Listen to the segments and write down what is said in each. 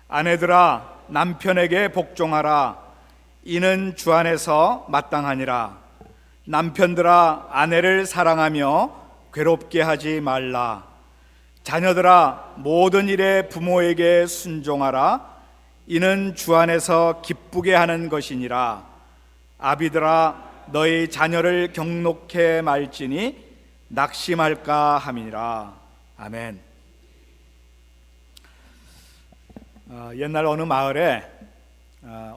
아내들아 남편에게 복종하라. 이는 주 안에서 마땅하니라. 남편들아 아내를 사랑하며 괴롭게 하지 말라. 자녀들아 모든 일에 부모에게 순종하라. 이는 주 안에서 기쁘게 하는 것이니라. 아비들아 너희 자녀를 경록해 말지니 낙심할까 함이니라. 아멘. 옛날 어느 마을에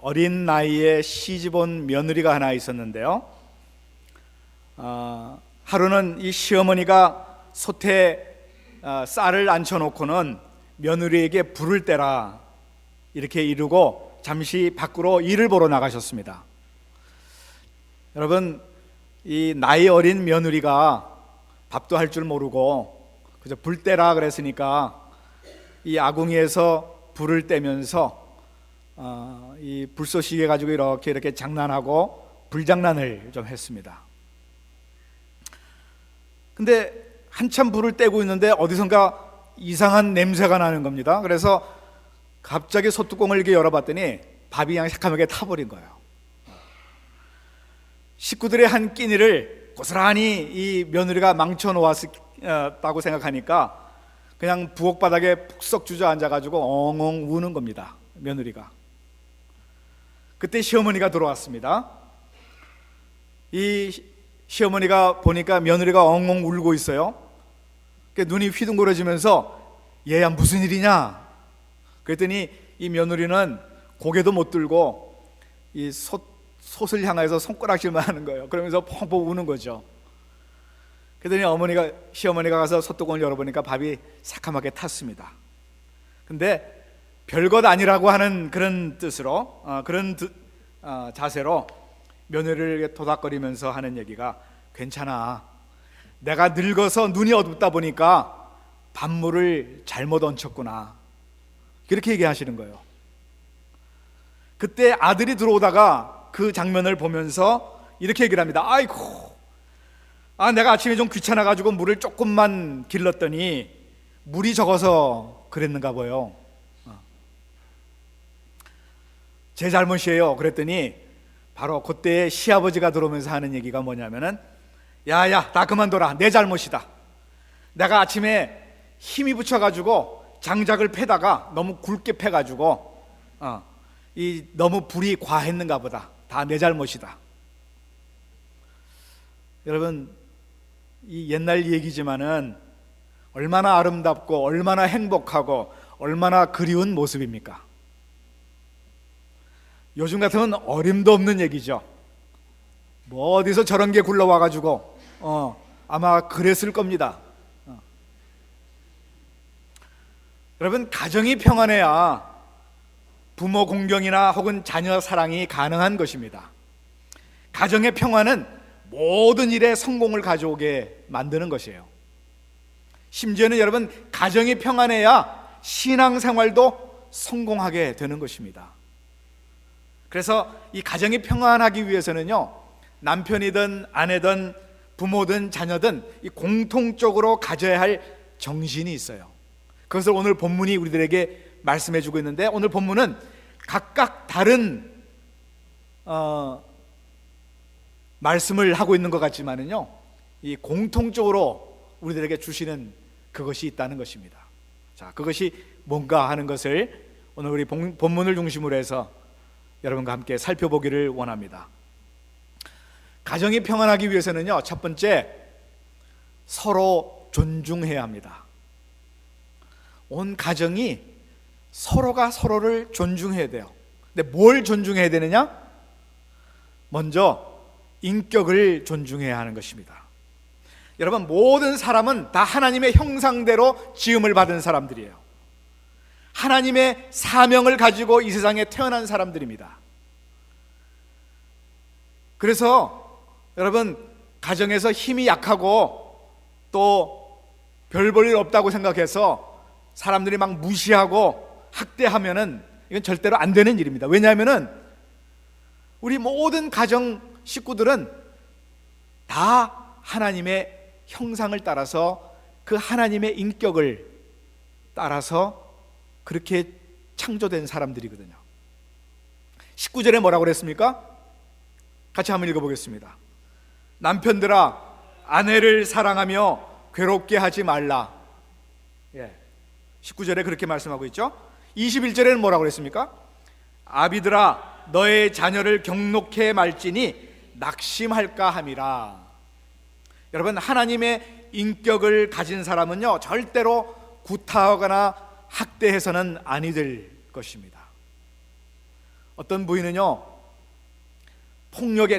어린 나이에 시집온 며느리가 하나 있었는데요. 하루는 이 시어머니가 솥에 쌀을 앉혀놓고는 며느리에게 불을 떼라 이렇게 이르고 잠시 밖으로 일을 보러 나가셨습니다. 여러분, 이 나이 어린 며느리가 밥도 할 줄 모르고 그저 불 떼라 그랬으니까 이 아궁이에서 불을 떼면서 이 불쏘시개 가지고 이렇게 장난하고 불장난을 좀 했습니다. 근데 한참 불을 떼고 있는데 어디선가 이상한 냄새가 나는 겁니다. 그래서 갑자기 솥뚜껑을 이렇게 열어봤더니 밥이 그냥 새카맣게 타버린 거예요. 식구들의 한 끼니를 고스란히 이 며느리가 망쳐놓았다고 생각하니까 그냥 부엌 바닥에 푹썩 주저앉아가지고 엉엉 우는 겁니다. 며느리가. 그때 시어머니가 들어왔습니다. 이 시어머니가 보니까 며느리가 엉엉 울고 있어요. 눈이 휘둥그레지면서 얘야 무슨 일이냐? 그랬더니 이 며느리는 고개도 못 들고 이 솥을 향해서 손가락질만 하는 거예요. 그러면서 펑펑 우는 거죠. 그랬더니 시어머니가 가서 솥뚜껑을 열어보니까 밥이 새카맣게 탔습니다. 근데 별것 아니라고 하는 그런 뜻으로 자세로 며느리를 도닥거리면서 하는 얘기가 괜찮아. 내가 늙어서 눈이 어둡다 보니까 밥물을 잘못 얹혔구나. 그렇게 얘기하시는 거예요. 그때 아들이 들어오다가 그 장면을 보면서 이렇게 얘기를 합니다. 아이고, 내가 아침에 좀 귀찮아가지고 물을 조금만 길렀더니 물이 적어서 그랬는가 봐요. 제 잘못이에요. 그랬더니 바로 그때 시아버지가 들어오면서 하는 얘기가 뭐냐면은 야야 나 그만둬라. 내 잘못이다. 내가 아침에 힘이 붙여가지고 장작을 패다가 너무 굵게 패가지고 너무 불이 과했는가 보다. 다 내 잘못이다. 여러분, 이 옛날 얘기지만은 얼마나 아름답고 얼마나 행복하고 얼마나 그리운 모습입니까? 요즘 같으면 어림도 없는 얘기죠. 뭐 어디서 저런 게 굴러와가지고 아마 그랬을 겁니다. 여러분, 가정이 평안해야 부모 공경이나 혹은 자녀 사랑이 가능한 것입니다. 가정의 평안은 모든 일에 성공을 가져오게 만드는 것이에요. 심지어는 여러분, 가정이 평안해야 신앙생활도 성공하게 되는 것입니다. 그래서 이 가정이 평안하기 위해서는요, 남편이든 아내든 부모든 자녀든 이 공통적으로 가져야 할 정신이 있어요. 그것을 오늘 본문이 우리들에게 말씀해 주고 있는데, 오늘 본문은 각각 다른 말씀을 하고 있는 것 같지만은요, 이 공통적으로 우리들에게 주시는 그것이 있다는 것입니다. 자, 그것이 뭔가 하는 것을 오늘 우리 본문을 중심으로 해서 여러분과 함께 살펴보기를 원합니다. 가정이 평안하기 위해서는요, 첫 번째, 서로 존중해야 합니다. 온 가정이 서로가 서로를 존중해야 돼요. 근데 뭘 존중해야 되느냐? 먼저 인격을 존중해야 하는 것입니다. 여러분, 모든 사람은 다 하나님의 형상대로 지음을 받은 사람들이에요. 하나님의 사명을 가지고 이 세상에 태어난 사람들입니다. 그래서 여러분, 가정에서 힘이 약하고 또 별 볼 일 없다고 생각해서 사람들이 막 무시하고 학대하면은 이건 절대로 안 되는 일입니다. 왜냐하면은 우리 모든 가정 식구들은 다 하나님의 형상을 따라서 그 하나님의 인격을 따라서 그렇게 창조된 사람들이거든요. 19절에 뭐라고 그랬습니까? 같이 한번 읽어보겠습니다. 남편들아, 아내를 사랑하며 괴롭게 하지 말라. 19절에 그렇게 말씀하고 있죠. 21절에는 뭐라고 그랬습니까? 아비들아, 너의 자녀를 경록해 말지니 낙심할까 함이라. 여러분, 하나님의 인격을 가진 사람은요, 절대로 구타하거나 학대해서는 아니 될 것입니다. 어떤 부인은요,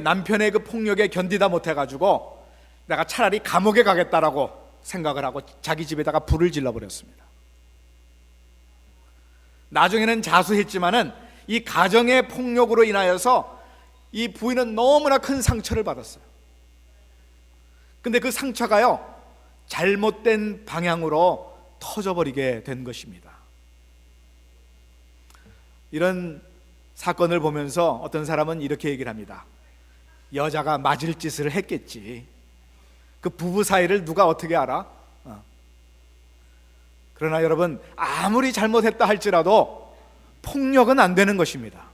남편의 그 폭력에 견디다 못해가지고 내가 차라리 감옥에 가겠다라고 생각을 하고 자기 집에다가 불을 질러버렸습니다. 나중에는 자수했지만은 이 가정의 폭력으로 인하여서 이 부인은 너무나 큰 상처를 받았어요. 근데 그 상처가요, 잘못된 방향으로 터져버리게 된 것입니다. 이런 사건을 보면서 어떤 사람은 이렇게 얘기를 합니다. 여자가 맞을 짓을 했겠지. 그 부부 사이를 누가 어떻게 알아? 그러나 여러분, 아무리 잘못했다 할지라도 폭력은 안 되는 것입니다.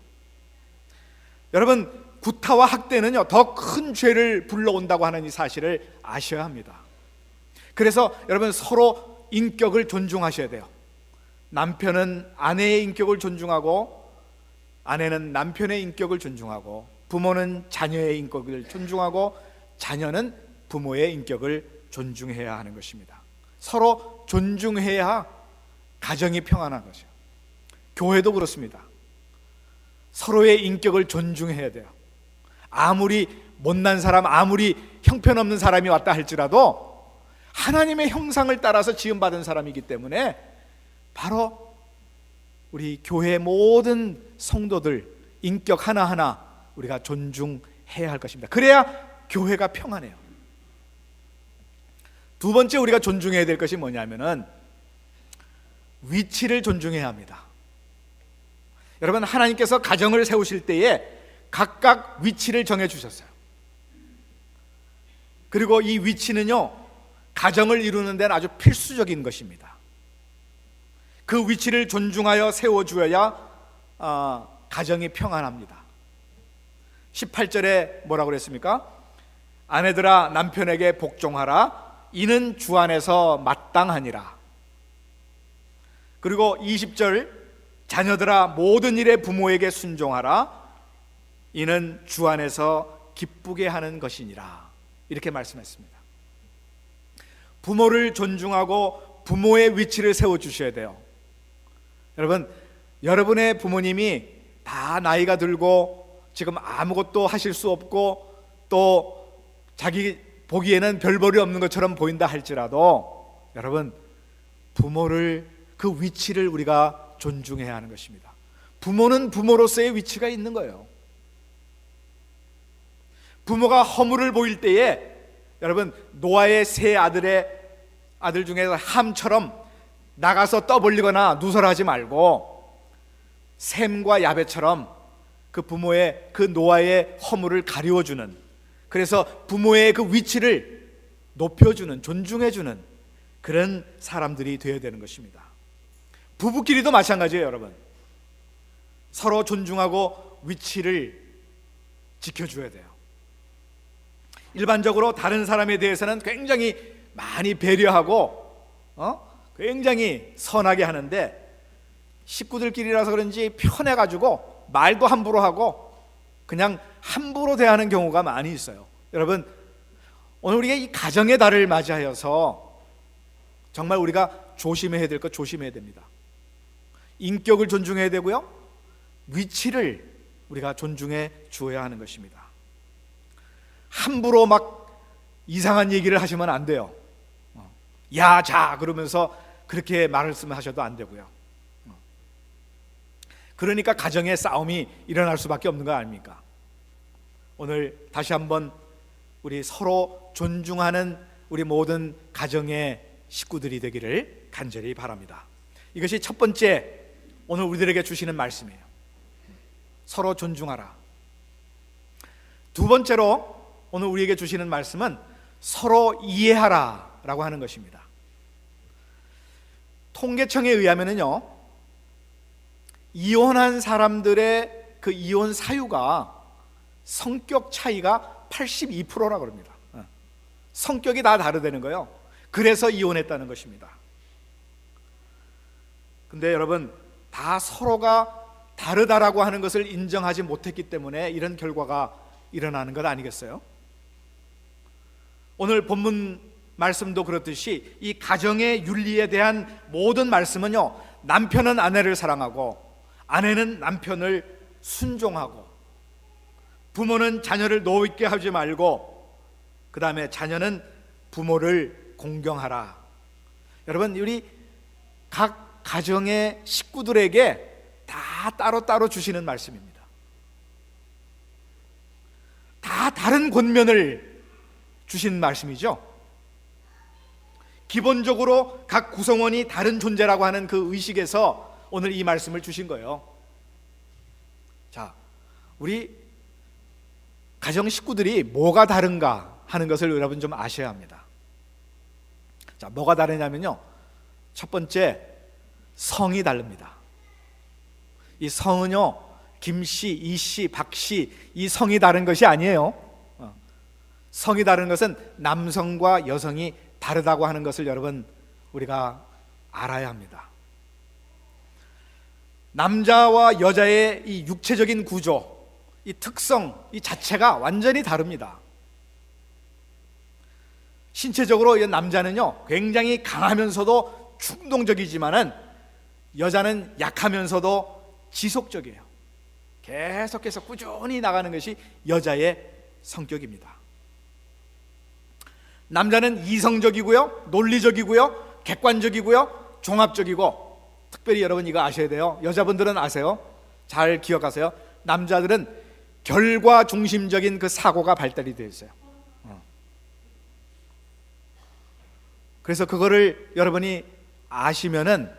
여러분, 구타와 학대는요, 더 큰 죄를 불러온다고 하는 이 사실을 아셔야 합니다. 그래서 여러분, 서로 인격을 존중하셔야 돼요. 남편은 아내의 인격을 존중하고, 아내는 남편의 인격을 존중하고, 부모는 자녀의 인격을 존중하고, 자녀는 부모의 인격을 존중해야 하는 것입니다. 서로 존중해야 가정이 평안한 거죠. 교회도 그렇습니다. 서로의 인격을 존중해야 돼요. 아무리 못난 사람, 아무리 형편없는 사람이 왔다 할지라도 하나님의 형상을 따라서 지음받은 사람이기 때문에 바로 우리 교회의 모든 성도들 인격 하나하나 우리가 존중해야 할 것입니다. 그래야 교회가 평안해요. 두 번째 우리가 존중해야 될 것이 뭐냐면은 위치를 존중해야 합니다. 여러분, 하나님께서 가정을 세우실 때에 각각 위치를 정해 주셨어요. 그리고 이 위치는요, 가정을 이루는 데는 아주 필수적인 것입니다. 그 위치를 존중하여 세워주어야 가정이 평안합니다. 18절에 뭐라고 그랬습니까? 아내들아, 남편에게 복종하라. 이는 주 안에서 마땅하니라. 그리고 20절, 자녀들아, 모든 일에 부모에게 순종하라. 이는 주 안에서 기쁘게 하는 것이니라. 이렇게 말씀했습니다. 부모를 존중하고 부모의 위치를 세워주셔야 돼요. 여러분, 여러분의 부모님이 다 나이가 들고 지금 아무것도 하실 수 없고 또 자기 보기에는 별 볼이 없는 것처럼 보인다 할지라도 여러분, 부모를, 그 위치를 우리가 존중해야 하는 것입니다. 부모는 부모로서의 위치가 있는 거예요. 부모가 허물을 보일 때에 여러분, 노아의 세 아들 중에서 함처럼 나가서 떠벌리거나 누설하지 말고 셈과 야벳처럼 그 부모의, 그 노아의 허물을 가리워주는, 그래서 부모의 그 위치를 높여주는, 존중해주는 그런 사람들이 되어야 되는 것입니다. 부부끼리도 마찬가지예요. 여러분, 서로 존중하고 위치를 지켜줘야 돼요. 일반적으로 다른 사람에 대해서는 굉장히 많이 배려하고 굉장히 선하게 하는데 식구들끼리라서 그런지 편해가지고 말도 함부로 하고 그냥 함부로 대하는 경우가 많이 있어요. 여러분, 오늘 우리가 이 가정의 달을 맞이하여서 정말 우리가 조심해야 될 것 조심해야 됩니다. 인격을 존중해야 되고요, 위치를 우리가 존중해 주어야 하는 것입니다. 함부로 막 이상한 얘기를 하시면 안 돼요. 야, 자 그러면서 그렇게 말씀하셔도 안 되고요. 그러니까 가정의 싸움이 일어날 수밖에 없는 거 아닙니까? 오늘 다시 한번 우리 서로 존중하는 우리 모든 가정의 식구들이 되기를 간절히 바랍니다. 이것이 첫 번째 오늘 우리들에게 주시는 말씀이에요. 서로 존중하라. 두 번째로 오늘 우리에게 주시는 말씀은 서로 이해하라 라고 하는 것입니다. 통계청에 의하면요, 이혼한 사람들의 그 이혼 사유가 성격 차이가 82%라고 그럽니다. 성격이 다 다르다는 거예요. 그래서 이혼했다는 것입니다. 근데 여러분, 다 서로가 다르다라고 하는 것을 인정하지 못했기 때문에 이런 결과가 일어나는 것 아니겠어요? 오늘 본문 말씀도 그렇듯이 이 가정의 윤리에 대한 모든 말씀은요, 남편은 아내를 사랑하고 아내는 남편을 순종하고, 부모는 자녀를 노엽게 하지 말고, 그 다음에 자녀는 부모를 공경하라. 여러분, 우리 각 가정의 식구들에게 다 따로따로 주시는 말씀입니다. 다 다른 권면을 주신 말씀이죠. 기본적으로 각 구성원이 다른 존재라고 하는 그 의식에서 오늘 이 말씀을 주신 거예요. 자, 우리 가정 식구들이 뭐가 다른가 하는 것을 여러분 좀 아셔야 합니다. 자, 뭐가 다르냐면요, 첫 번째, 성이 다릅니다. 이 성은요, 김씨, 이씨, 박씨, 이 성이 다른 것이 아니에요. 성이 다른 것은 남성과 여성이 다르다고 하는 것을 여러분, 우리가 알아야 합니다. 남자와 여자의 이 육체적인 구조, 이 특성, 이 자체가 완전히 다릅니다. 신체적으로 이 남자는요, 굉장히 강하면서도 충동적이지만은 여자는 약하면서도 지속적이에요. 계속해서 꾸준히 나가는 것이 여자의 성격입니다. 남자는 이성적이고요, 논리적이고요, 객관적이고요, 종합적이고, 특별히 여러분 이거 아셔야 돼요. 여자분들은 아세요? 잘 기억하세요. 남자들은 결과 중심적인 그 사고가 발달이 되어 있어요. 그래서 그거를 여러분이 아시면은,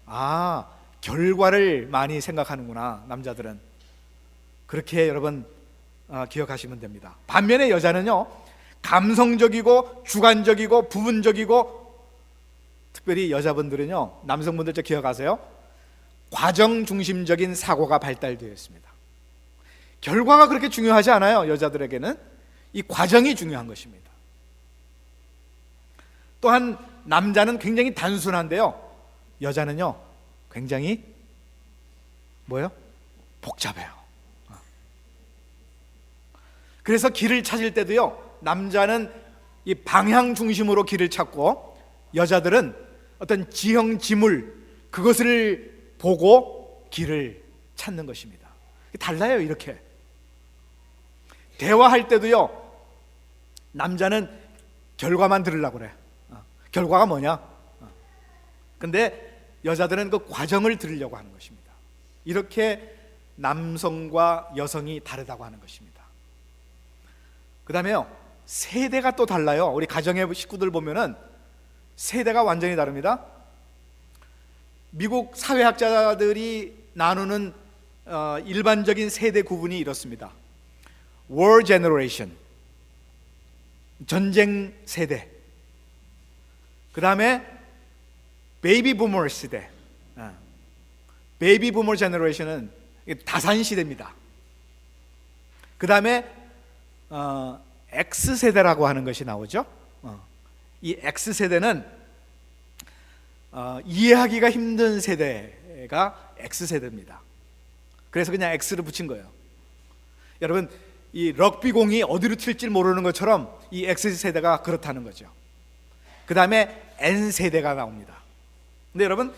아, 결과를 많이 생각하는구나, 남자들은. 그렇게 여러분 기억하시면 됩니다. 반면에 여자는요, 감성적이고 주관적이고 부분적이고, 특별히 여자분들은요, 남성분들 좀 기억하세요. 과정 중심적인 사고가 발달되어 있습니다. 결과가 그렇게 중요하지 않아요. 여자들에게는 이 과정이 중요한 것입니다. 또한 남자는 굉장히 단순한데요, 여자는요 굉장히 뭐예요? 복잡해요. 그래서 길을 찾을 때도요, 남자는 이 방향 중심으로 길을 찾고, 여자들은 어떤 지형 지물, 그것을 보고 길을 찾는 것입니다. 달라요. 이렇게 대화할 때도요, 남자는 결과만 들으려고 그래. 결과가 뭐냐? 근데 여자들은 그 과정을 들으려고 하는 것입니다. 이렇게 남성과 여성이 다르다고 하는 것입니다. 그 다음에요, 세대가 또 달라요. 우리 가정의 식구들 보면은 세대가 완전히 다릅니다. 미국 사회학자들이 나누는 일반적인 세대 구분이 이렇습니다. War Generation, 전쟁 세대. 그 다음에 베이비 부머 시대. 베이비 부머 제너레이션은 다산 시대입니다. 그 다음에 X세대라고 하는 것이 나오죠. 이 X세대는 이해하기가 힘든 세대가 X세대입니다. 그래서 그냥 X를 붙인 거예요. 여러분, 이 럭비공이 어디로 튈지 모르는 것처럼 이 X세대가 그렇다는 거죠. 그 다음에 N세대가 나옵니다. 근데 여러분,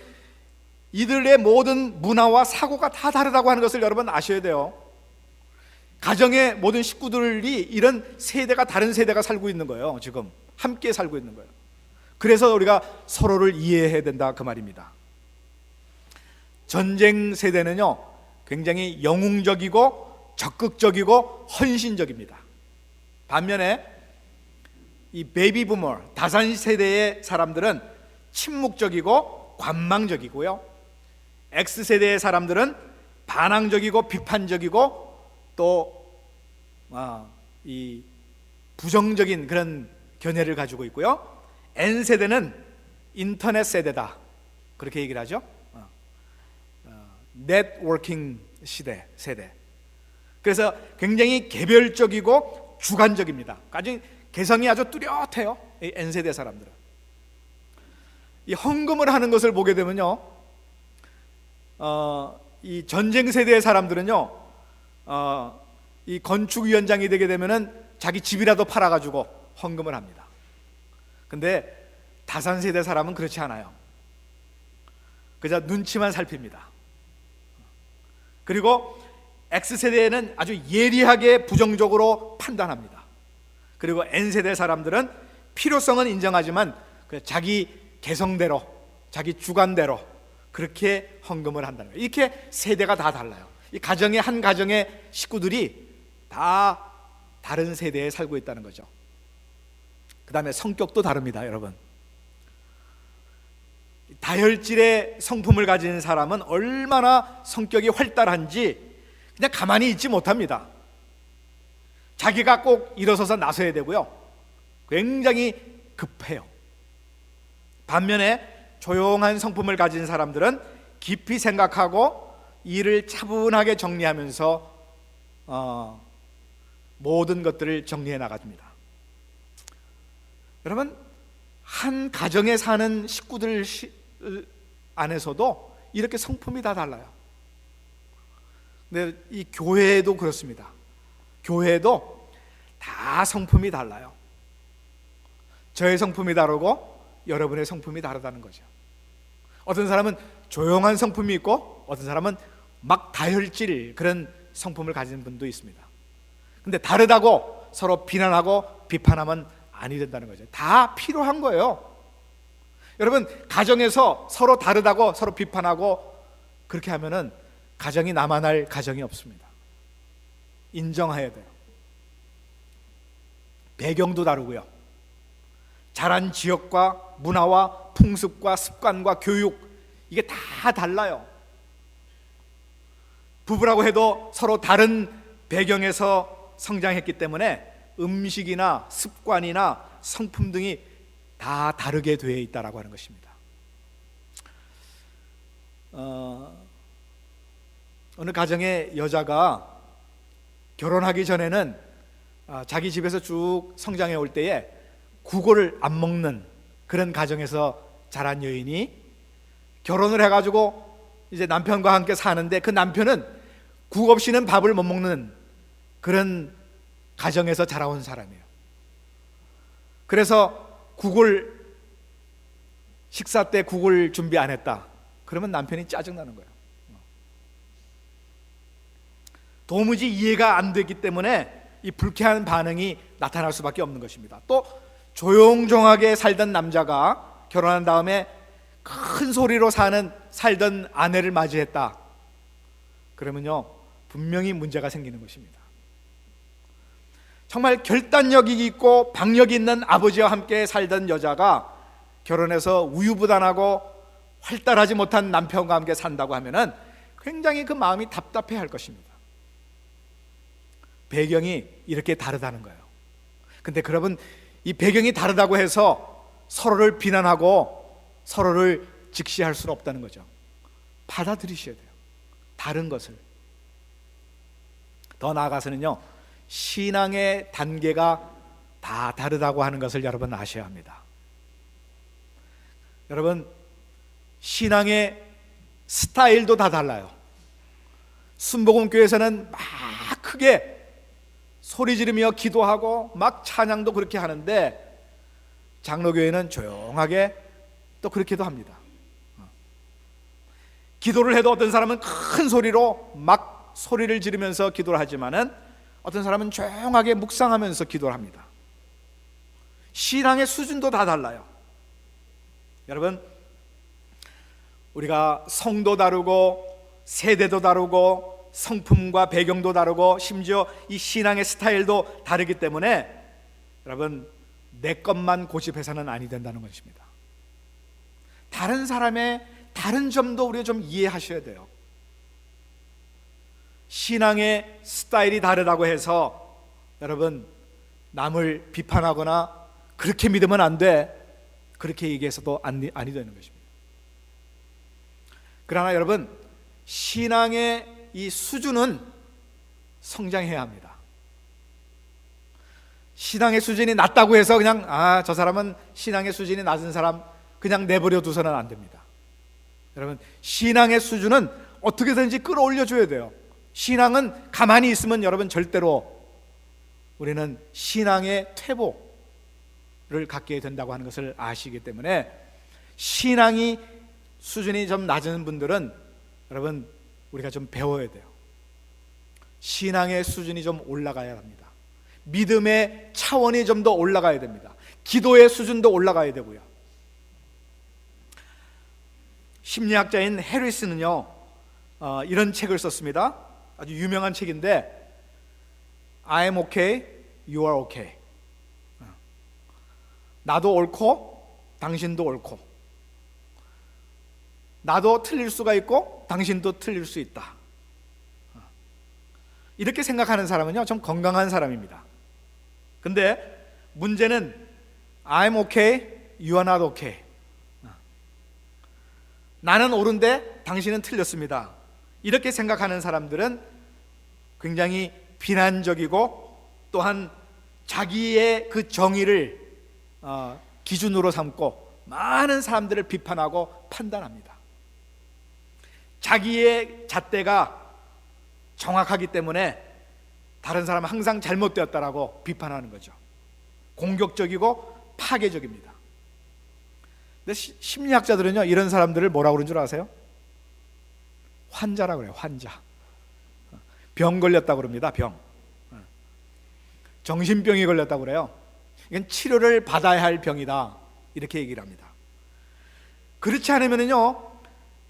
이들의 모든 문화와 사고가 다 다르다고 하는 것을 여러분 아셔야 돼요. 가정의 모든 식구들이 이런 세대가, 다른 세대가 살고 있는 거예요. 지금 함께 살고 있는 거예요. 그래서 우리가 서로를 이해해야 된다, 그 말입니다. 전쟁 세대는요, 굉장히 영웅적이고 적극적이고 헌신적입니다. 반면에 이 베이비 부머, 다산 세대의 사람들은 침묵적이고 관망적이고요, X세대의 사람들은 반항적이고 비판적이고 또 이 부정적인 그런 견해를 가지고 있고요, N세대는 인터넷 세대다, 그렇게 얘기를 하죠. 네트워킹 세대. 그래서 굉장히 개별적이고 주관적입니다. 아주 개성이 아주 뚜렷해요, 이 N세대 사람들은. 이 헌금을 하는 것을 보게 되면요, 이 전쟁 세대의 사람들은요, 이 건축위원장이 되게 되면은 자기 집이라도 팔아가지고 헌금을 합니다. 근데 다산세대 사람은 그렇지 않아요. 그저 눈치만 살핍니다. 그리고 X세대에는 아주 예리하게 부정적으로 판단합니다. 그리고 N세대 사람들은 필요성은 인정하지만 자기 개성대로, 자기 주관대로 그렇게 헌금을 한다는 거예요. 이렇게 세대가 다 달라요. 이 가정의 한 가정의 식구들이 다 다른 세대에 살고 있다는 거죠. 그 다음에 성격도 다릅니다, 여러분. 다혈질의 성품을 가진 사람은 얼마나 성격이 활달한지 그냥 가만히 있지 못합니다. 자기가 꼭 일어서서 나서야 되고요, 굉장히 급해요. 반면에 조용한 성품을 가진 사람들은 깊이 생각하고 일을 차분하게 정리하면서 모든 것들을 정리해 나갑니다. 여러분, 한 가정에 사는 식구들 안에서도 이렇게 성품이 다 달라요. 근데 이 교회도 그렇습니다. 교회도 다 성품이 달라요. 저의 성품이 다르고 여러분의 성품이 다르다는 거죠. 어떤 사람은 조용한 성품이 있고 어떤 사람은 막 다혈질 그런 성품을 가진 분도 있습니다. 근데 다르다고 서로 비난하고 비판하면 아니 된다는 거죠. 다 필요한 거예요. 여러분, 가정에서 서로 다르다고 서로 비판하고 그렇게 하면은 가정이 남아날 가정이 없습니다. 인정해야 돼요. 배경도 다르고요, 자란 지역과 문화와 풍습과 습관과 교육, 이게 다 달라요. 부부라고 해도 서로 다른 배경에서 성장했기 때문에 음식이나 습관이나 성품 등이 다 다르게 되어 있다라고 하는 것입니다. 어느 가정의 여자가 결혼하기 전에는 자기 집에서 쭉 성장해 올 때에 국을 안 먹는 그런 가정에서 자란 여인이 결혼을 해가지고 이제 남편과 함께 사는데 그 남편은 국 없이는 밥을 못 먹는 그런 가정에서 자라온 사람이에요. 그래서 식사 때 국을 준비 안 했다 그러면 남편이 짜증나는 거예요. 도무지 이해가 안 되기 때문에 이 불쾌한 반응이 나타날 수밖에 없는 것입니다. 또 조용조용하게 살던 남자가 결혼한 다음에 큰 소리로 살던 아내를 맞이했다 그러면요, 분명히 문제가 생기는 것입니다. 정말 결단력이 있고 박력이 있는 아버지와 함께 살던 여자가 결혼해서 우유부단하고 활달하지 못한 남편과 함께 산다고 하면은 굉장히 그 마음이 답답해 할 것입니다. 배경이 이렇게 다르다는 거예요. 근데 여러분, 이 배경이 다르다고 해서 서로를 비난하고 서로를 직시할 수는 없다는 거죠. 받아들이셔야 돼요, 다른 것을. 더 나아가서는요, 신앙의 단계가 다 다르다고 하는 것을 여러분 아셔야 합니다. 여러분, 신앙의 스타일도 다 달라요. 순복음교회에서는 막 크게 소리 지르며 기도하고 막 찬양도 그렇게 하는데 장로교회는 조용하게 또 그렇게도 합니다. 기도를 해도 어떤 사람은 큰 소리로 막 소리를 지르면서 기도를 하지만은 어떤 사람은 조용하게 묵상하면서 기도를 합니다. 신앙의 수준도 다 달라요. 여러분, 우리가 성도 다르고 세대도 다르고 성품과 배경도 다르고 심지어 이 신앙의 스타일도 다르기 때문에 여러분, 내 것만 고집해서는 아니 된다는 것입니다. 다른 사람의 다른 점도 우리가 좀 이해하셔야 돼요. 신앙의 스타일이 다르다고 해서 여러분, 남을 비판하거나 그렇게 믿으면 안 돼 그렇게 얘기해서도 아니 되는 것입니다. 그러나 여러분, 신앙의 이 수준은 성장해야 합니다. 신앙의 수준이 낮다고 해서 그냥 저 사람은 신앙의 수준이 낮은 사람 그냥 내버려 두서는 안 됩니다. 여러분, 신앙의 수준은 어떻게든지 끌어올려 줘야 돼요. 신앙은 가만히 있으면 여러분 절대로 우리는 신앙의 퇴보를 갖게 된다고 하는 것을 아시기 때문에 신앙이 수준이 좀 낮은 분들은 여러분 우리가 좀 배워야 돼요. 신앙의 수준이 좀 올라가야 합니다. 믿음의 차원이 좀 더 올라가야 됩니다. 기도의 수준도 올라가야 되고요. 심리학자인 해리스는요 이런 책을 썼습니다. 아주 유명한 책인데 I'm okay, you are okay. 나도 옳고 당신도 옳고, 나도 틀릴 수가 있고 당신도 틀릴 수 있다. 이렇게 생각하는 사람은요 좀 건강한 사람입니다. 근데 문제는 I'm okay, you are not okay. 나는 옳은데 당신은 틀렸습니다. 이렇게 생각하는 사람들은 굉장히 비난적이고 또한 자기의 그 정의를 기준으로 삼고 많은 사람들을 비판하고 판단합니다. 자기의 잣대가 정확하기 때문에 다른 사람은 항상 잘못되었다라고 비판하는 거죠. 공격적이고 파괴적입니다. 근데 심리학자들은요 이런 사람들을 뭐라고 그러는 줄 아세요? 환자라고 그래요. 환자. 병 걸렸다고 그럽니다. 병. 정신병이 걸렸다고 그래요. 이건 치료를 받아야 할 병이다 이렇게 얘기를 합니다. 그렇지 않으면요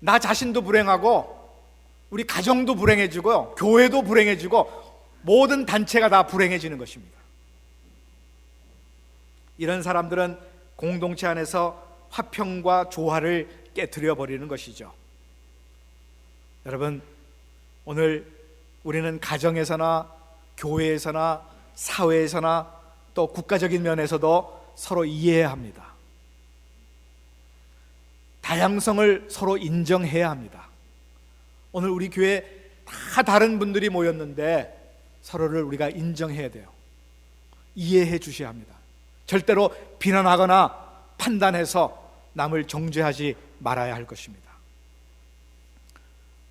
나 자신도 불행하고 우리 가정도 불행해지고요 교회도 불행해지고 모든 단체가 다 불행해지는 것입니다. 이런 사람들은 공동체 안에서 화평과 조화를 깨트려 버리는 것이죠. 여러분, 오늘 우리는 가정에서나 교회에서나 사회에서나 또 국가적인 면에서도 서로 이해해야 합니다. 다양성을 서로 인정해야 합니다. 오늘 우리 교회 다 다른 분들이 모였는데 서로를 우리가 인정해야 돼요. 이해해 주셔야 합니다. 절대로 비난하거나 판단해서 남을 정죄하지 말아야 할 것입니다.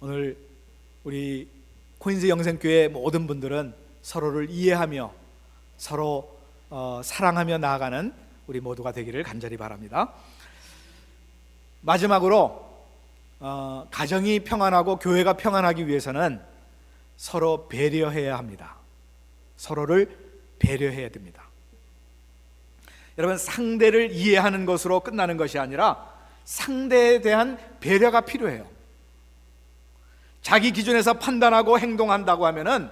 오늘 우리 코인스 영생교회 모든 분들은 서로를 이해하며 서로 사랑하며 나아가는 우리 모두가 되기를 간절히 바랍니다. 마지막으로 가정이 평안하고 교회가 평안하기 위해서는 서로 배려해야 합니다. 서로를 배려해야 됩니다. 여러분, 상대를 이해하는 것으로 끝나는 것이 아니라 상대에 대한 배려가 필요해요. 자기 기준에서 판단하고 행동한다고 하면은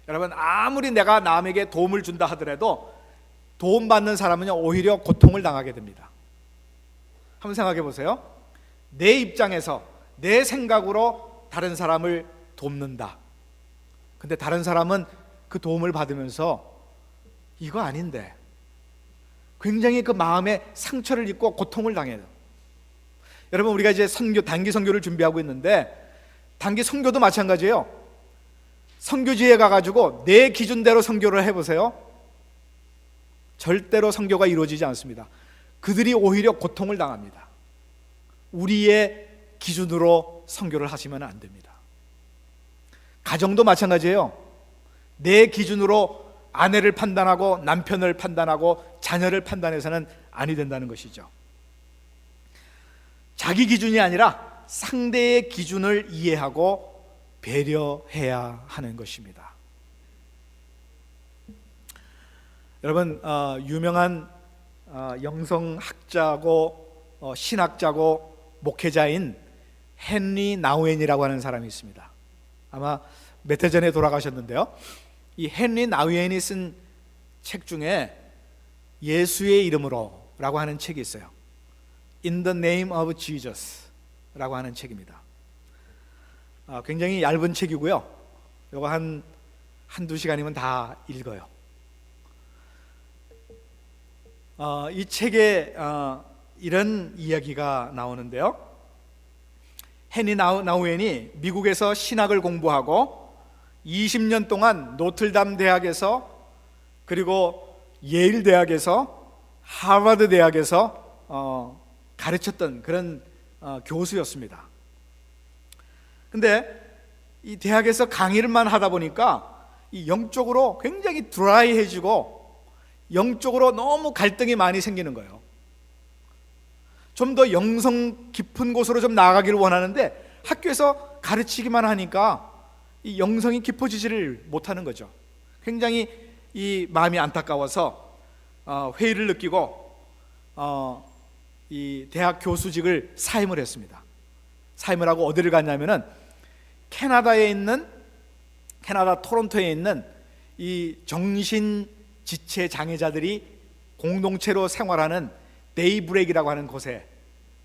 여러분 아무리 내가 남에게 도움을 준다 하더라도 도움받는 사람은 오히려 고통을 당하게 됩니다. 한번 생각해 보세요. 내 입장에서 내 생각으로 다른 사람을 돕는다. 근데 다른 사람은 그 도움을 받으면서 이거 아닌데 굉장히 그 마음에 상처를 입고 고통을 당해요. 여러분, 우리가 이제 단기 선교를 준비하고 있는데 단기 선교도 마찬가지예요. 선교지에 가가지고 내 기준대로 선교를 해보세요. 절대로 선교가 이루어지지 않습니다. 그들이 오히려 고통을 당합니다. 우리의 기준으로 선교를 하시면 안 됩니다. 가정도 마찬가지예요. 내 기준으로 아내를 판단하고 남편을 판단하고 자녀를 판단해서는 아니 된다는 것이죠. 자기 기준이 아니라 상대의 기준을 이해하고 배려해야 하는 것입니다. 여러분, 유명한 영성학자고 신학자고 목회자인 헨리 나우엔이라고 하는 사람이 있습니다. 아마 몇 해 전에 돌아가셨는데요. 이 헨리 나우엔이 쓴 책 중에 예수의 이름으로 라고 하는 책이 있어요. In the name of Jesus 라고 하는 책입니다. 굉장히 얇은 책이고요. 이거 한두 시간이면 다 읽어요. 이 책에 이런 이야기가 나오는데요. 헨리 나우엔이 미국에서 신학을 공부하고 20년 동안 노틀담 대학에서, 그리고 예일 대학에서, 하버드 대학에서 가르쳤던 그런 교수였습니다. 근데 이 대학에서 강의를만 하다 보니까 이 영적으로 굉장히 드라이해지고 영적으로 너무 갈등이 많이 생기는 거예요. 좀 더 영성 깊은 곳으로 좀 나아가기를 원하는데 학교에서 가르치기만 하니까 이 영성이 깊어지지를 못하는 거죠. 굉장히 이 마음이 안타까워서 회의를 느끼고 이 대학 교수직을 사임을 했습니다. 사임을 하고 어디를 갔냐면은 캐나다 토론토에 있는 이 정신지체 장애자들이 공동체로 생활하는 데이브레이크라고 하는 곳에,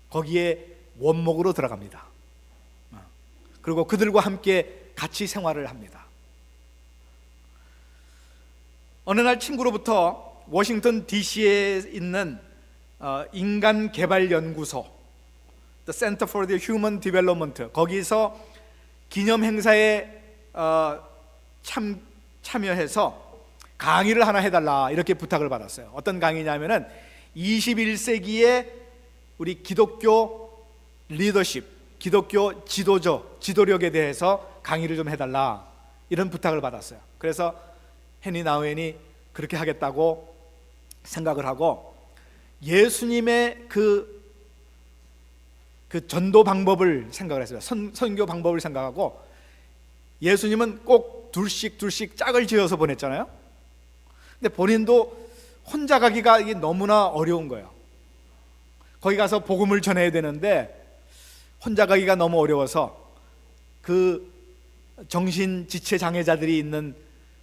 거기에 원목으로 들어갑니다. 그리고 그들과 함께 같이 생활을 합니다. 어느 날 친구로부터 워싱턴 DC에 있는 인간개발연구소, The Center for the Human Development, 거기서 기념 행사에 참여해서 강의를 하나 해달라 이렇게 부탁을 받았어요. 어떤 강의냐면은 21세기의 우리 기독교 리더십, 기독교 지도력에 대해서 강의를 좀 해달라 이런 부탁을 받았어요. 그래서 헨리 나우엔이 그렇게 하겠다고 생각을 하고 예수님의 그 전도 방법을 생각을 했어요. 선교 방법을 생각하고, 예수님은 꼭 둘씩 짝을 지어서 보냈잖아요. 근데 본인도 혼자 가기가 이게 너무나 어려운 거예요. 거기 가서 복음을 전해야 되는데 혼자 가기가 너무 어려워서 그 정신지체 장애자들이 있는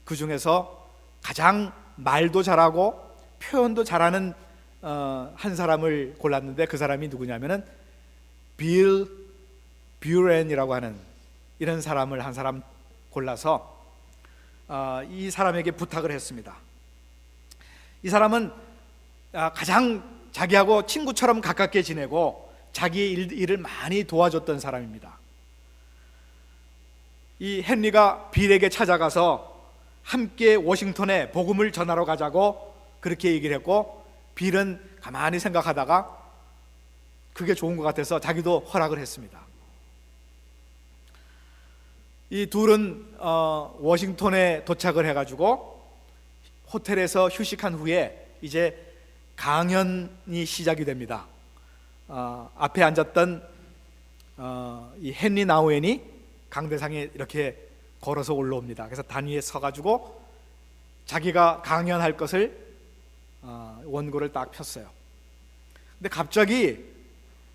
그 중에서 가장 말도 잘하고 표현도 잘하는 한 사람을 골랐는데, 그 사람이 누구냐면은 빌 뷰렌이라고 하는 이런 사람을 한 사람 골라서 이 사람에게 부탁을 했습니다. 이 사람은 가장 자기하고 친구처럼 가깝게 지내고 자기의 일을 많이 도와줬던 사람입니다. 이 헨리가 빌에게 찾아가서 함께 워싱턴에 복음을 전하러 가자고 그렇게 얘기를 했고, 빌은 가만히 생각하다가 그게 좋은 것 같아서 자기도 허락을 했습니다. 이 둘은 워싱턴에 도착을 해가지고 호텔에서 휴식한 후에 이제 강연이 시작이 됩니다. 앞에 앉았던 이 헨리 나우엔이 강대상에 이렇게 걸어서 올라옵니다. 그래서 단위에 서가지고 자기가 강연할 것을 원고를 딱 폈어요. 근데 갑자기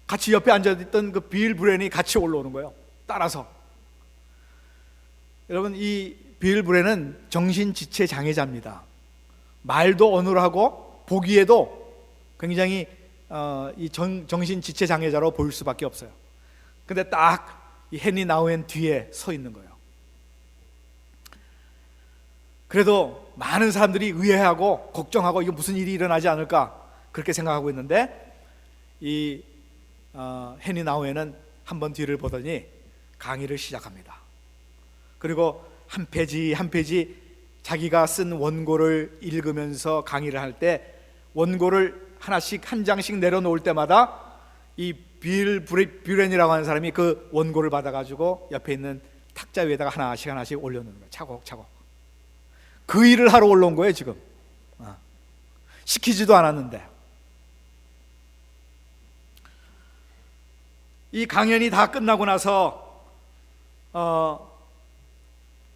같이 옆에 앉아있던 그 빌 브렌이 같이 올라오는 거예요. 따라서. 여러분, 이 빌 브렌은 정신지체 장애자입니다. 말도 어눌하고 보기에도 굉장히 이 정신지체 장애자로 보일 수밖에 없어요. 근데 딱 이 헨리 나우엔 뒤에 서 있는 거예요. 그래도 많은 사람들이 의아해하고 걱정하고 이거 무슨 일이 일어나지 않을까 그렇게 생각하고 있는데, 이 헨리 나우엔은 한번 뒤를 보더니 강의를 시작합니다. 그리고 한 페이지 한 페이지 자기가 쓴 원고를 읽으면서 강의를 할 때 원고를 하나씩 한 장씩 내려놓을 때마다 이 빌 뷰렌이라고 하는 사람이 그 원고를 받아가지고 옆에 있는 탁자 위에다가 하나씩 올려놓는 거예요. 차곡차곡. 그 일을 하러 올라온 거예요 지금. 시키지도 않았는데. 이 강연이 다 끝나고 나서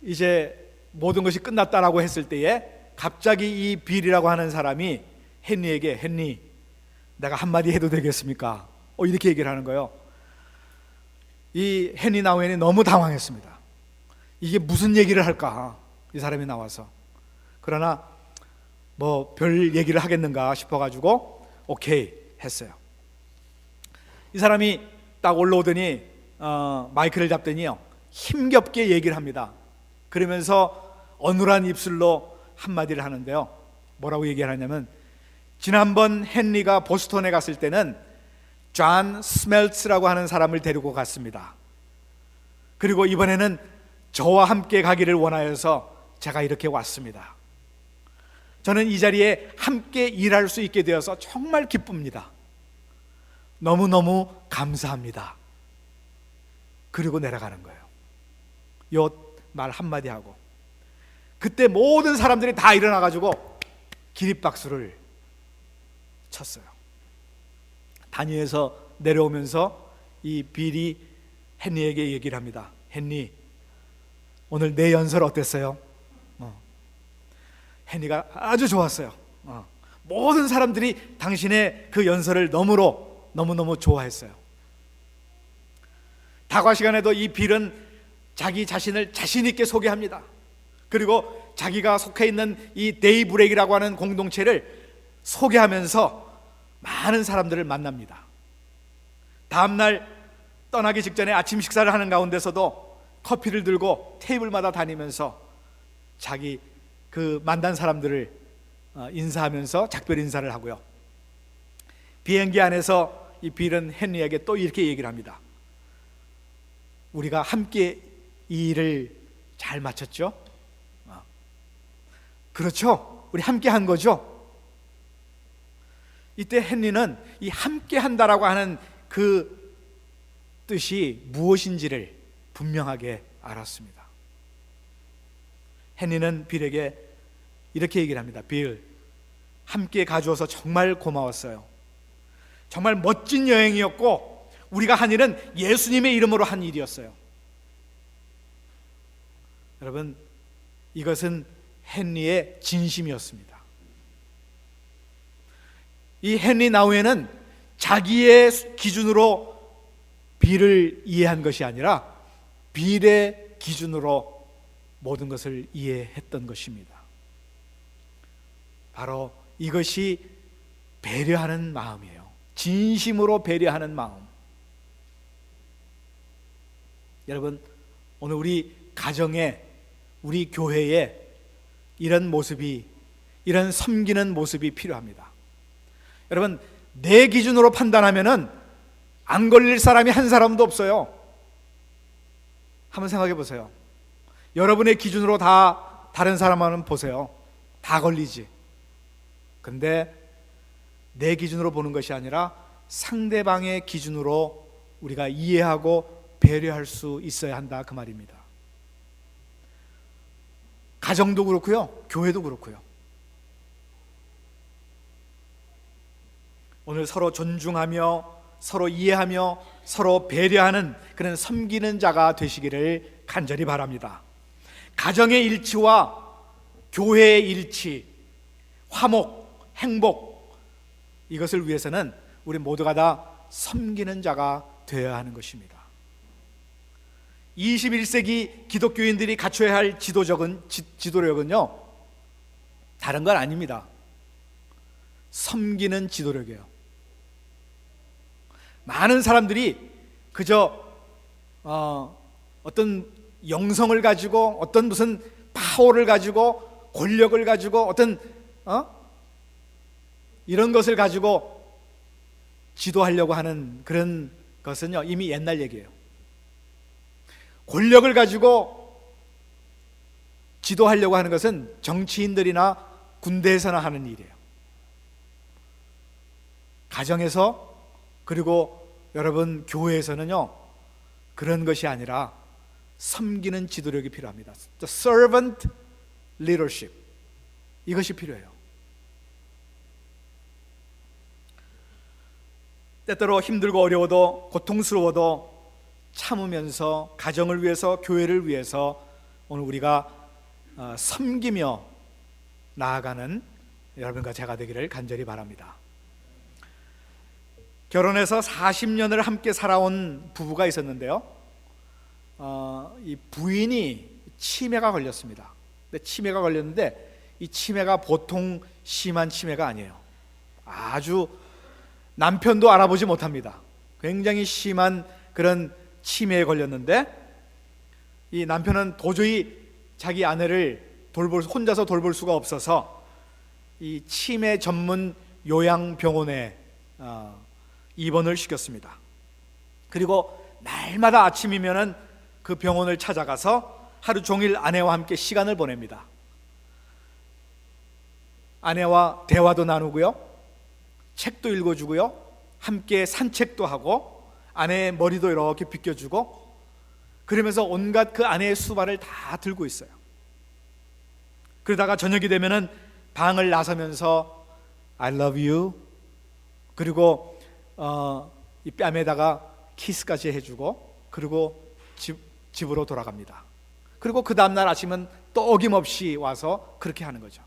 이제 모든 것이 끝났다라고 했을 때에 갑자기 이 빌이라고 하는 사람이 헨리에게, 헨리, 내가 한마디 해도 되겠습니까? 이렇게 얘기를 하는 거예요. 이 헨리 나우엔이 너무 당황했습니다. 이게 무슨 얘기를 할까? 이 사람이 나와서. 그러나 뭐 별 얘기를 하겠는가 싶어가지고 오케이 했어요. 이 사람이 딱 올라오더니 마이크를 잡더니요 힘겹게 얘기를 합니다. 그러면서 어눌한 입술로 한마디를 하는데요, 뭐라고 얘기를 하냐면, 지난번 헨리가 보스턴에 갔을 때는 존 스멜츠라고 하는 사람을 데리고 갔습니다. 그리고 이번에는 저와 함께 가기를 원하여서 제가 이렇게 왔습니다. 저는 이 자리에 함께 일할 수 있게 되어서 정말 기쁩니다. 너무너무 감사합니다. 그리고 내려가는 거예요. 요 말 한마디 하고, 그때 모든 사람들이 다 일어나가지고 기립박수를 쳤어요. 단위에서 내려오면서 이 빌이 헨리에게 얘기를 합니다. 헨리, 오늘 내 연설 어땠어요? 헨리가 아주 좋았어요. 모든 사람들이 당신의 그 연설을 너무너무 좋아했어요. 다과 시간에도 이 빌은 자기 자신을 자신 있게 소개합니다. 그리고 자기가 속해 있는 이 데이브레이크라고 하는 공동체를 소개하면서 많은 사람들을 만납니다. 다음날 떠나기 직전에 아침 식사를 하는 가운데서도 커피를 들고 테이블마다 다니면서 자기 그 만난 사람들을 인사하면서 작별 인사를 하고요. 비행기 안에서 이 빌은 헨리에게 또 이렇게 얘기를 합니다. 우리가 함께 이 일을 잘 마쳤죠? 그렇죠? 우리 함께 한 거죠? 이때 헨리는 이 함께 한다라고 하는 그 뜻이 무엇인지를 분명하게 알았습니다. 헨리는 빌에게 이렇게 얘기를 합니다. 빌, 함께 가주어서 정말 고마웠어요. 정말 멋진 여행이었고 우리가 한 일은 예수님의 이름으로 한 일이었어요. 여러분, 이것은 헨리의 진심이었습니다. 이 헨리 나우에는 자기의 기준으로 빌을 이해한 것이 아니라 빌의 기준으로 모든 것을 이해했던 것입니다. 바로 이것이 배려하는 마음이에요. 진심으로 배려하는 마음. 여러분, 오늘 우리 가정에, 우리 교회에 이런 모습이, 이런 섬기는 모습이 필요합니다. 여러분, 내 기준으로 판단하면은 안 걸릴 사람이 한 사람도 없어요. 한번 생각해 보세요. 여러분의 기준으로 다 다른 사람은 보세요. 다 걸리지. 근데 내 기준으로 보는 것이 아니라 상대방의 기준으로 우리가 이해하고 배려할 수 있어야 한다, 그 말입니다. 가정도 그렇고요, 교회도 그렇고요. 오늘 서로 존중하며 서로 이해하며 서로 배려하는 그런 섬기는 자가 되시기를 간절히 바랍니다. 가정의 일치와 교회의 일치, 화목, 행복, 이것을 위해서는 우리 모두가 다 섬기는 자가 되어야 하는 것입니다. 21세기 기독교인들이 갖춰야 할 지도력은요, 다른 건 아닙니다. 섬기는 지도력이에요. 많은 사람들이 그저 어떤 영성을 가지고, 어떤 무슨 파워를 가지고, 권력을 가지고, 어떤 이런 것을 가지고 지도하려고 하는 그런 것은요, 이미 옛날 얘기예요. 권력을 가지고 지도하려고 하는 것은 정치인들이나 군대에서나 하는 일이에요. 가정에서, 그리고 여러분 교회에서는요, 그런 것이 아니라 섬기는 지도력이 필요합니다. The servant leadership, 이것이 필요해요. 때때로 힘들고 어려워도, 고통스러워도 참으면서 가정을 위해서, 교회를 위해서 오늘 우리가 섬기며 나아가는 여러분과 제가 되기를 간절히 바랍니다. 결혼해서 40년을 함께 살아온 부부가 있었는데요, 이 부인이 치매가 걸렸습니다. 근데 치매가 걸렸는데 이 치매가 보통 심한 치매가 아니에요. 아주 남편도 알아보지 못합니다. 굉장히 심한 그런 치매에 걸렸는데 이 남편은 도저히 자기 아내를 혼자서 돌볼 수가 없어서 이 치매 전문 요양병원에 입원을 시켰습니다. 그리고 날마다 아침이면은 그 병원을 찾아가서 하루 종일 아내와 함께 시간을 보냅니다. 아내와 대화도 나누고요, 책도 읽어주고요, 함께 산책도 하고 아내의 머리도 이렇게 빗겨주고, 그러면서 온갖 그 아내의 수발을 다 들고 있어요. 그러다가 저녁이 되면은 방을 나서면서 I love you, 그리고 이 뺨에다가 키스까지 해주고, 그리고 집으로 돌아갑니다. 그리고 그 다음날 아침은 또 어김없이 와서 그렇게 하는 거죠.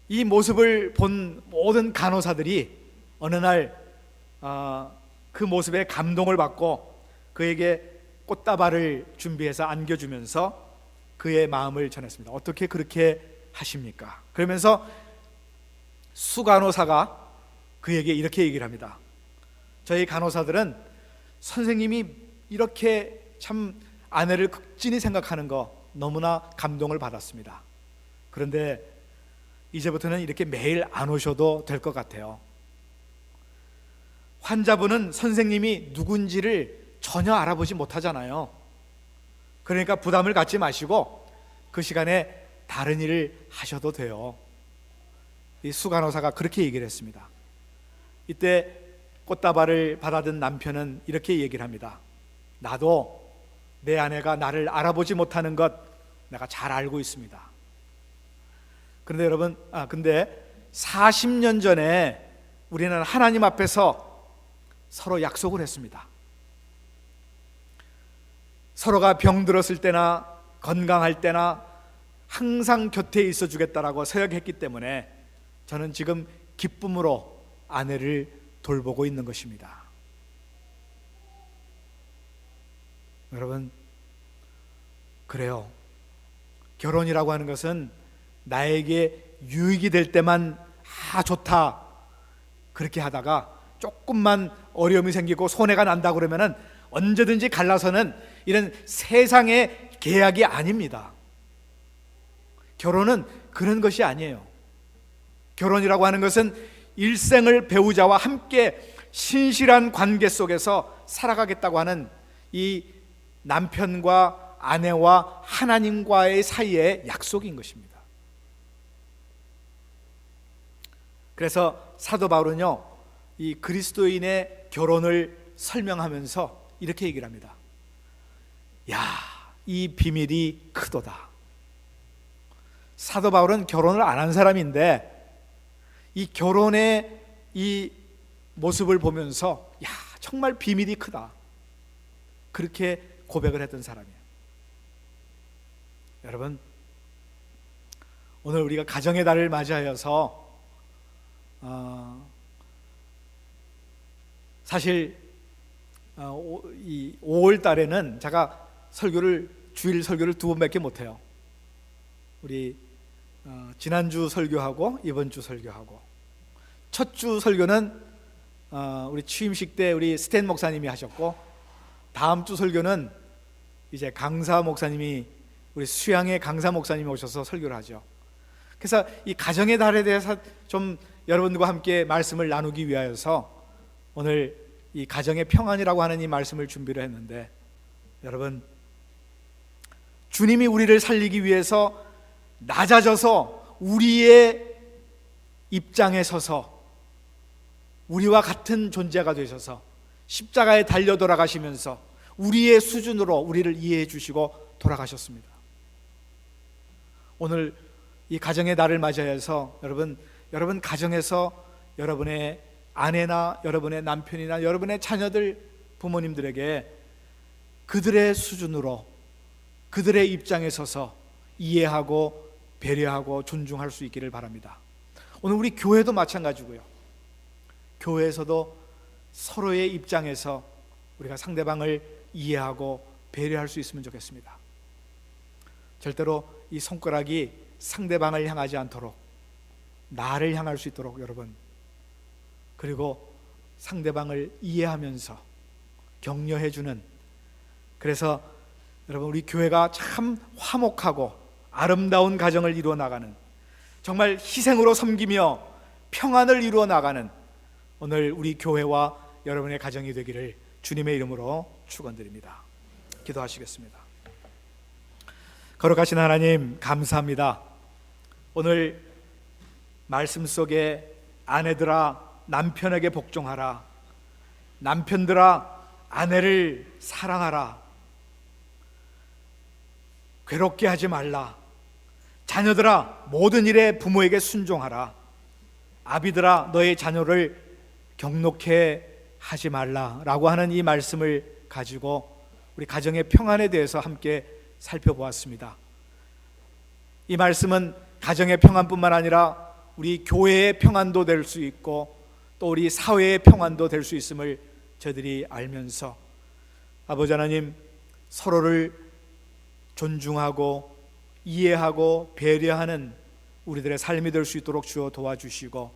이 모습을 본 모든 간호사들이 어느 날 그 모습에 감동을 받고 그에게 꽃다발을 준비해서 안겨주면서 그의 마음을 전했습니다. 어떻게 그렇게 하십니까? 그러면서 수간호사가 그에게 이렇게 얘기를 합니다. 저희 간호사들은 선생님이 이렇게 참 아내를 극진히 생각하는 거 너무나 감동을 받았습니다. 그런데 이제부터는 이렇게 매일 안 오셔도 될 것 같아요. 환자분은 선생님이 누군지를 전혀 알아보지 못하잖아요. 그러니까 부담을 갖지 마시고 그 시간에 다른 일을 하셔도 돼요. 이 수간호사가 그렇게 얘기를 했습니다. 이때 꽃다발을 받아든 남편은 이렇게 얘기를 합니다. 나도 내 아내가 나를 알아보지 못하는 것 내가 잘 알고 있습니다. 그런데 여러분, 근데 40년 전에 우리는 하나님 앞에서 서로 약속을 했습니다. 서로가 병들었을 때나 건강할 때나 항상 곁에 있어 주겠다라고 서약했기 때문에 저는 지금 기쁨으로 아내를 돌보고 있는 것입니다. 여러분, 그래요. 결혼이라고 하는 것은 나에게 유익이 될 때만 좋다 그렇게 하다가 조금만 어려움이 생기고 손해가 난다 그러면은 언제든지 갈라서는 이런 세상의 계약이 아닙니다. 결혼은 그런 것이 아니에요. 결혼이라고 하는 것은 일생을 배우자와 함께 신실한 관계 속에서 살아가겠다고 하는 이 남편과 아내와 하나님과의 사이의 약속인 것입니다. 그래서 사도 바울은요, 이 그리스도인의 결혼을 설명하면서 이렇게 얘기를 합니다. 야, 이 비밀이 크도다. 사도 바울은 결혼을 안 한 사람인데 이 결혼의 이 모습을 보면서 야, 정말 비밀이 크다, 그렇게 고백을 했던 사람이에요. 여러분, 오늘 우리가 가정의 달을 맞이하여서 사실 이 5월 달에는 제가 주일 설교를 2번밖에 못해요. 우리 지난주 설교하고 이번 주 설교하고, 첫 주 설교는 우리 취임식 때 우리 스탠 목사님이 하셨고, 다음 주 설교는 이제 강사 목사님이, 우리 수양의 강사 목사님이 오셔서 설교를 하죠. 그래서 이 가정의 달에 대해서 좀 여러분들과 함께 말씀을 나누기 위하여서 오늘 이 가정의 평안이라고 하는 이 말씀을 준비를 했는데, 여러분, 주님이 우리를 살리기 위해서 낮아져서 우리의 입장에 서서 우리와 같은 존재가 되셔서 십자가에 달려 돌아가시면서 우리의 수준으로 우리를 이해해 주시고 돌아가셨습니다. 오늘 이 가정의 날을 맞이해서 여러분 가정에서 여러분의 아내나 여러분의 남편이나 여러분의 자녀들, 부모님들에게 그들의 수준으로 그들의 입장에 서서 이해하고 배려하고 존중할 수 있기를 바랍니다. 오늘 우리 교회도 마찬가지고요. 교회에서도 서로의 입장에서 우리가 상대방을 이해하고 배려할 수 있으면 좋겠습니다. 절대로 이 손가락이 상대방을 향하지 않도록 나를 향할 수 있도록 여러분, 그리고 상대방을 이해하면서 격려해주는, 그래서 여러분 우리 교회가 참 화목하고 아름다운 가정을 이루어 나가는, 정말 희생으로 섬기며 평안을 이루어 나가는 오늘 우리 교회와 여러분의 가정이 되기를 주님의 이름으로 축원드립니다. 기도하시겠습니다. 거룩하신 하나님, 감사합니다. 오늘 말씀 속에 아내들아 남편에게 복종하라, 남편들아 아내를 사랑하라, 괴롭게 하지 말라, 자녀들아 모든 일에 부모에게 순종하라, 아비들아 너의 자녀를 경록해 하지 말라라고 하는 이 말씀을 가지고 우리 가정의 평안에 대해서 함께 살펴보았습니다. 이 말씀은 가정의 평안뿐만 아니라 우리 교회의 평안도 될 수 있고 또 우리 사회의 평안도 될 수 있음을 저희들이 알면서 아버지 하나님, 서로를 존중하고 이해하고 배려하는 우리들의 삶이 될 수 있도록 주어 도와주시고,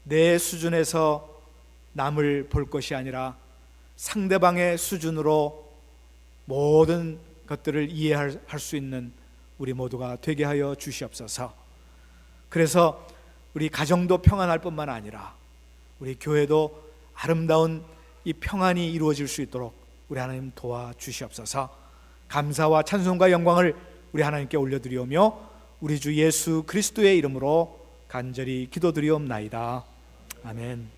내 수준에서 남을 볼 것이 아니라 상대방의 수준으로 모든 것들을 이해할 수 있는 우리 모두가 되게 하여 주시옵소서. 그래서 우리 가정도 평안할 뿐만 아니라 우리 교회도 아름다운 이 평안이 이루어질 수 있도록 우리 하나님 도와주시옵소서. 감사와 찬송과 영광을 우리 하나님께 올려드리오며 우리 주 예수 그리스도의 이름으로 간절히 기도드리옵나이다. 아멘.